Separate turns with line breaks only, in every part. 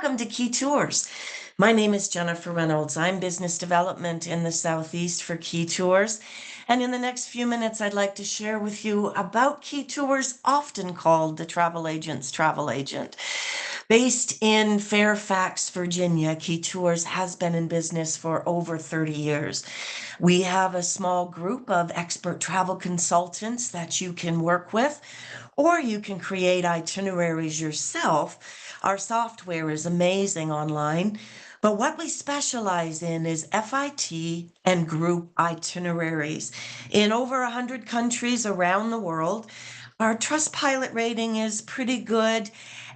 Welcome to KeyTours. My name is Jennifer Reynolds. I'm business development in the Southeast for KeyTours. And in the next few minutes, I'd like to share with you about KeyTours, often called the travel agent's travel agent. Based in Fairfax, Virginia, KeyTours has been in business for over 30 years. We have a small group of expert travel consultants that you can work with, or you can create itineraries yourself. Our software is amazing online, but what we specialize in is FIT and group itineraries in over 100 countries around the world. Our Trustpilot rating is pretty good,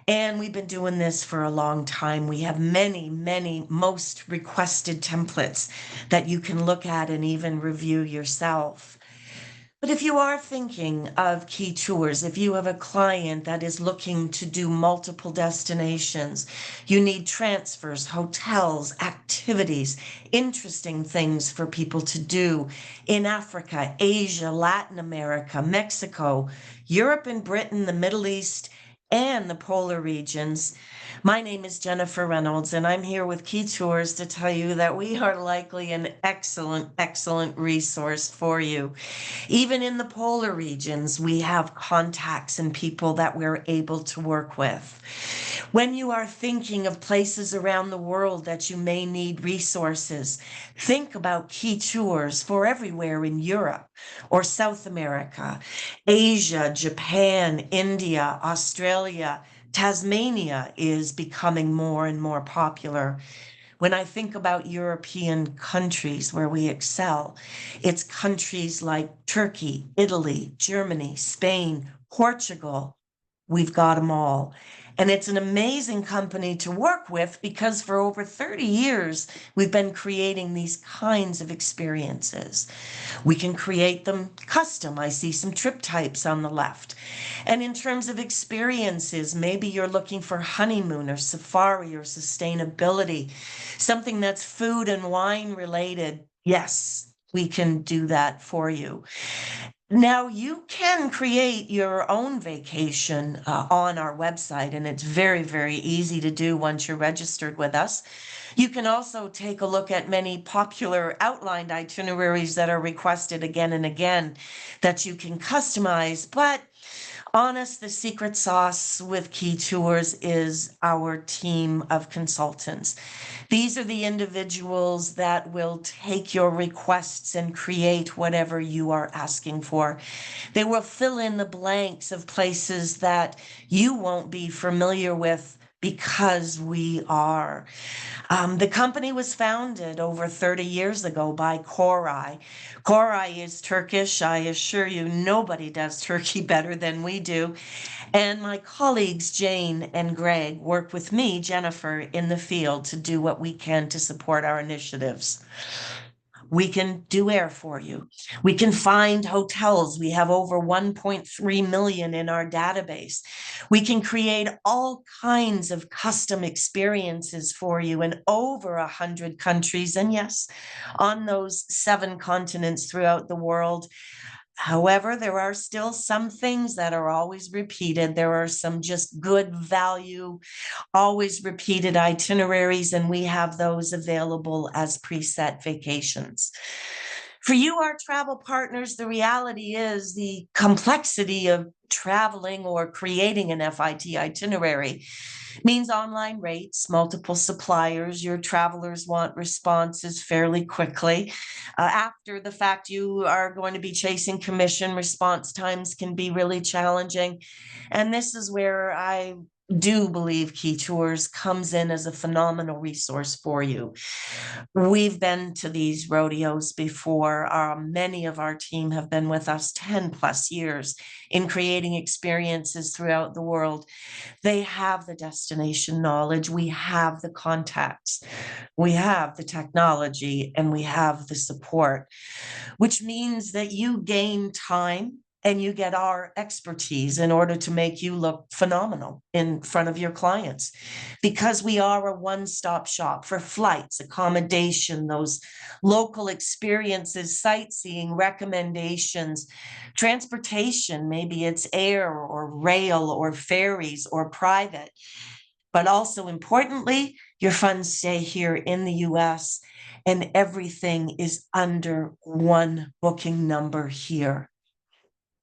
and we've been doing this for a long time. We have many most requested templates that you can look at and even review yourself. But if you are thinking of KeyTours, if you have a client that is looking to do multiple destinations, you need transfers, hotels, activities, interesting things for people to do in Africa, Asia, Latin America, Mexico, Europe and Britain, the Middle East, and the polar regions. My name is Jennifer Reynolds, and I'm here with KeyTours to tell you that we are likely an excellent resource for you. Even in the polar regions, we have contacts and people that we're able to work with. When you are thinking of places around the world that you may need resources, think about KeyTours for everywhere in Europe or South America, Asia, Japan, India, Australia. Tasmania is becoming more and more popular. When I think about European countries where we excel, it's countries like Turkey, Italy, Germany, Spain, Portugal. We've got them all. And it's an amazing company to work with because for over 30 years, we've been creating these kinds of experiences. We can create them custom. I see some trip types on the left. And in terms of experiences, maybe you're looking for honeymoon or safari or sustainability, something that's food and wine related. Yes, we can do that for you. Now, you can create your own vacation on our website, and it's very easy to do once you're registered with us. You can also take a look at many popular outlined itineraries that are requested again and again that you can customize. But honest, the secret sauce with KeyTours is our team of consultants. These are the individuals that will take your requests and create whatever you are asking for. They will fill in the blanks of places that you won't be familiar with because we are. The company was founded over 30 years ago by Koray. Koray is Turkish. I assure you, nobody does Turkey better than we do. And my colleagues, Jane and Greg, work with me, Jennifer, in the field to do what we can to support our initiatives. We can do air for you. We can find hotels. We have over 1.3 million in our database. We can create all kinds of custom experiences for you in over 100 countries. And yes, on those 7 continents throughout the world. However, there are still some things that are always repeated. There are some just good value, always repeated itineraries, and we have those available as preset vacations. For you, our travel partners, the reality is the complexity of traveling or creating an FIT itinerary means online rates, multiple suppliers. Your travelers want responses fairly quickly. After the fact, you are going to be chasing commission. Response times can be really challenging. And this is where I do believe KeyTours comes in as a phenomenal resource for you. We've been to these rodeos before. Many of our team have been with us 10 plus years in creating experiences throughout the world. They have the destination knowledge. We have the contacts. We have the technology, and we have the support, which means that you gain time and you get our expertise in order to make you look phenomenal in front of your clients, because we are a one-stop shop for flights, accommodation, those local experiences, sightseeing, recommendations, transportation. Maybe it's air or rail or ferries or private. But also importantly, your funds stay here in the US and everything is under one booking number here.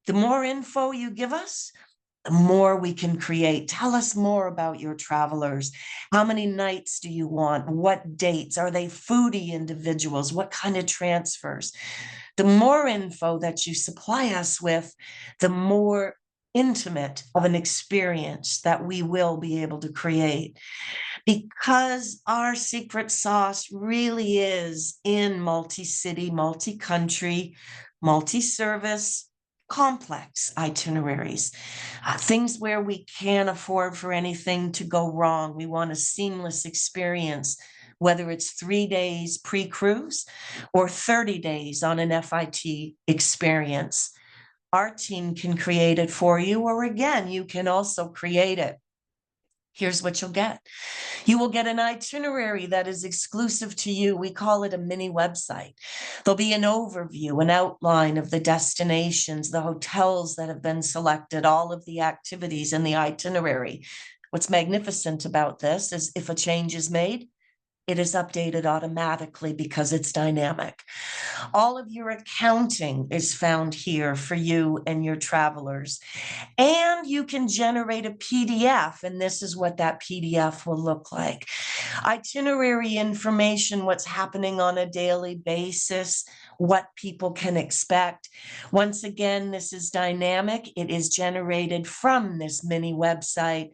The more info you give us, the more we can create. Tell us more about your travelers. How many nights do you want? What dates? Are they foodie individuals? What kind of transfers? The more info that you supply us with, the more intimate of an experience that we will be able to create. Because our secret sauce really is in multi-city, multi-country, multi-service, complex itineraries, things where we can't afford for anything to go wrong. We want a seamless experience, whether it's 3 days pre-cruise or 30 days on an FIT experience. Our team can create it for you, or again, you can also create it. Here's what you'll get. You will get an itinerary that is exclusive to you. We call it a mini website. There'll be an overview, an outline of the destinations, the hotels that have been selected, all of the activities in the itinerary. What's magnificent about this is if a change is made, it is updated automatically because it's dynamic. All of your accounting is found here for you and your travelers. And you can generate a PDF, and this is what that PDF will look like. Itinerary information, what's happening on a daily basis, what people can expect. Once again, this is dynamic. It is generated from this mini website.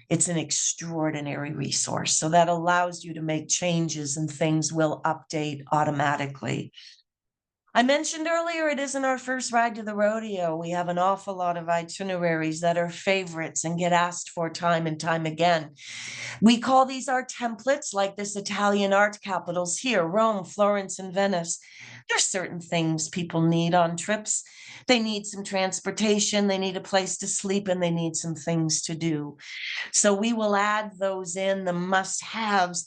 It's an extraordinary resource. So that allows you to make changes and things will update automatically. I mentioned earlier, it isn't our first ride to the rodeo. We have an awful lot of itineraries that are favorites and get asked for time and time again. We call these our templates, like this Italian art capitals here, Rome, Florence, and Venice. There's certain things people need on trips. They need some transportation, they need a place to sleep, and they need some things to do. So we will add those in, the must-haves,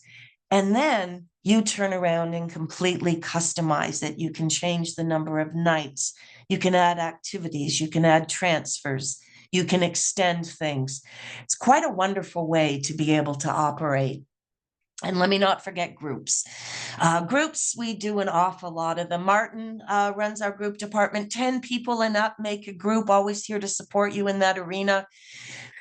and then you turn around and completely customize it. You can change the number of nights. You can add activities. You can add transfers. You can extend things. It's quite a wonderful way to be able to operate. And let me not forget groups. Groups, we do an awful lot of them. Martin runs our group department. 10 people and up make a group, always here to support you in that arena.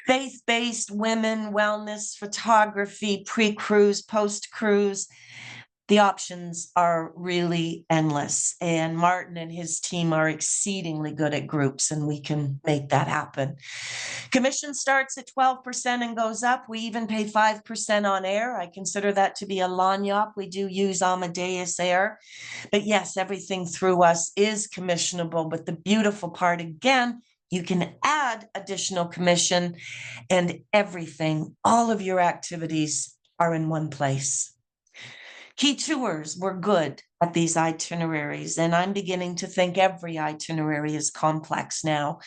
Faith-based, women, wellness, photography, pre-cruise, post-cruise. The options are really endless. And Martin and his team are exceedingly good at groups, and we can make that happen. Commission starts at 12% and goes up. We even pay 5% on air. I consider that to be a lagniappe. We do use Amadeus Air. But yes, everything through us is commissionable. But the beautiful part, again, you can add additional commission, and everything, all of your activities are in one place. KeyTours were good at these itineraries, and I'm beginning to think every itinerary is complex now.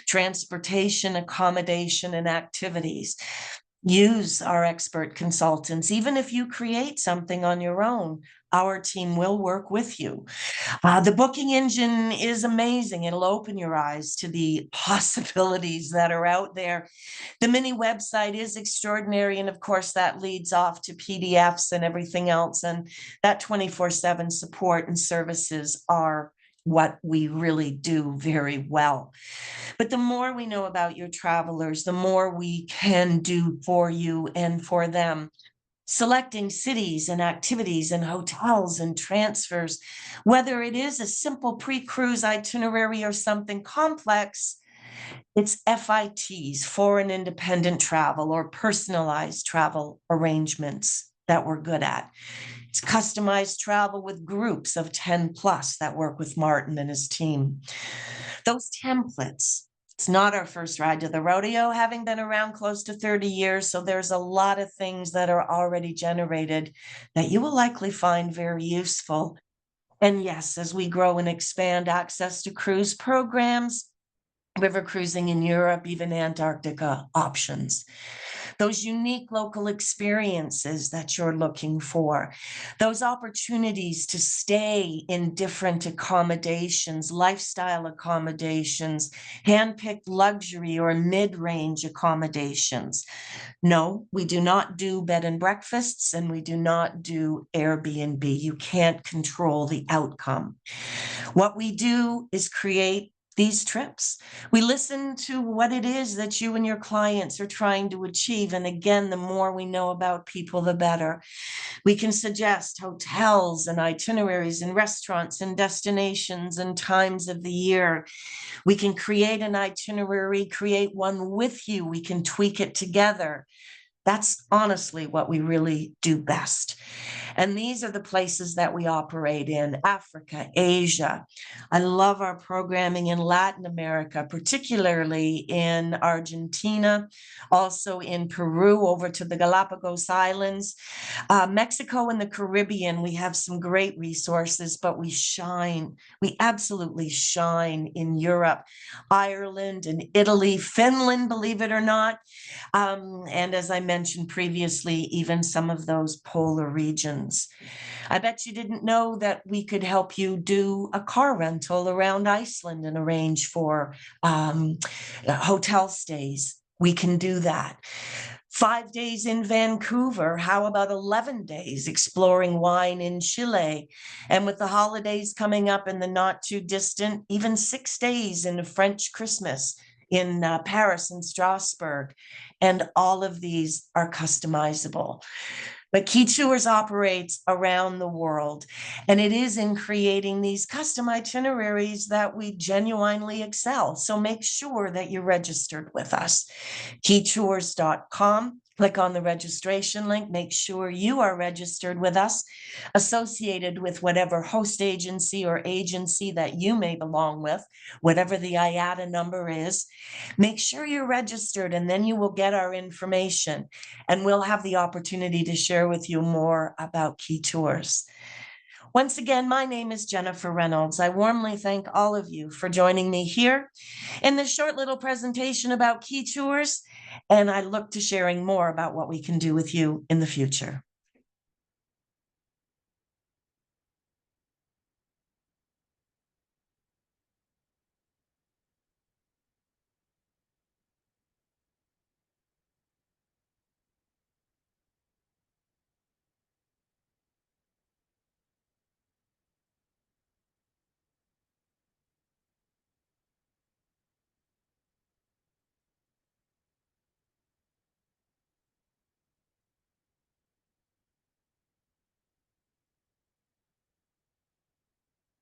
Transportation, accommodation, and activities. Use our expert consultants. Even if you create something on your own, our team will work with you. The booking engine is amazing. It'll open your eyes to the possibilities that are out there. The mini website is extraordinary. And of course, that leads off to PDFs and everything else. And that 24/7 support and services are what we really do very well. But the more we know about your travelers, the more we can do for you and for them. Selecting cities and activities and hotels and transfers, whether it is a simple pre-cruise itinerary or something complex, it's FITs, foreign independent travel, or personalized travel arrangements that we're good at. It's customized travel with groups of 10 plus that work with Martin and his team. Those templates, it's not our first ride to the rodeo, having been around close to 30 years. So there's a lot of things that are already generated that you will likely find very useful. And yes, as we grow and expand access to cruise programs, river cruising in Europe, even Antarctica options. those unique local experiences that you're looking for, those opportunities to stay in different accommodations, lifestyle accommodations, hand-picked luxury or mid-range accommodations. No, we do not do bed and breakfasts, and we do not do Airbnb. You can't control the outcome. What we do is create these trips. We listen to what it is that you and your clients are trying to achieve. And again, the more we know about people, the better. We can suggest hotels and itineraries and restaurants and destinations and times of the year. We can create an itinerary, create one with you. We can tweak it together. That's honestly what we really do best. And these are the places that we operate in: Africa, Asia. I love our programming in Latin America, particularly in Argentina, also in Peru, over to the Galapagos Islands. Mexico and the Caribbean, we have some great resources, but we shine. We absolutely shine in Europe, Ireland and Italy, Finland, believe it or not. And as I mentioned previously, even some of those polar regions. I bet you didn't know that we could help you do a car rental around Iceland and arrange for hotel stays. We can do that. 5 days in Vancouver. How about 11 days exploring wine in Chile? And with the holidays coming up in the not too distant, even 6 days in a French Christmas in Paris and Strasbourg. And all of these are customizable. But KeyTours operates around the world, and it is in creating these custom itineraries that we genuinely excel. So make sure that you're registered with us. KeyTours.com. Click on the registration link. Make sure you are registered with us, associated with whatever host agency or agency that you may belong with, whatever the IATA number is. Make sure you're registered, and then you will get our information, and we'll have the opportunity to share with you more about KeyTours. Once again, my name is Jennifer Reynolds. I warmly thank all of you for joining me here in this short little presentation about KeyTours, and I look to sharing more about what we can do with you in the future.